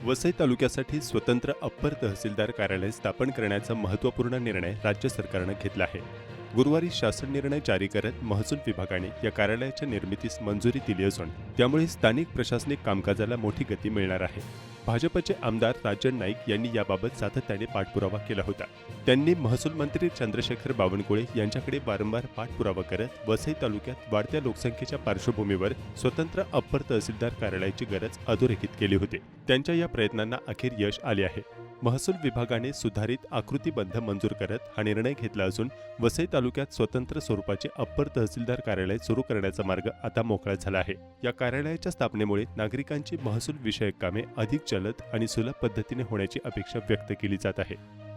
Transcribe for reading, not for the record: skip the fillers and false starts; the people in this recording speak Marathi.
वसई तालुक्यासाठी स्वतंत्र अप्पर तहसीलदार कार्यालय स्थापन करण्याचा महत्त्वपूर्ण निर्णय राज्य सरकारनं घेतला आहे. गुरुवारी शासन निर्णय जारी करत महसूल विभागाने या कार्यालयाच्या निर्मितीस मंजुरी दिली असून त्यामुळे स्थानिक प्रशासनिक कामकाजाला मोठी गती मिळणार आहे. भाजपचे आमदार राजन नाईक यांनी याबाबत सातत्याने पाठपुरावा केला होता. त्यांनी महसूल मंत्री चंद्रशेखर बावनकुळे यांच्याकडे वारंवार पाठपुरावा करत वसई तालुक्यात वाढत्या लोकसंख्येच्या पार्श्वभूमीवर स्वतंत्र अप्पर तहसीलदार कार्यालयाची गरज अधोरेखित केली होती. त्यांच्या या प्रयत्नांना अखेर यश आले आहे. महसूल विभागाने सुधारित आकृतीबंध मंजूर करत हा निर्णय घेतला असून वसई तालुक्यात स्वतंत्र स्वरूपाचे अप्पर तहसीलदार कार्यालय सुरू करण्याचा मार्ग आता मोकळा झाला आहे. या कार्यालयाच्या स्थापनेमुळे नागरिकांची महसूल विषयक कामे अधिक जलद आणि सुलभ पद्धतीने होण्याची अपेक्षा व्यक्त केली जात आहे.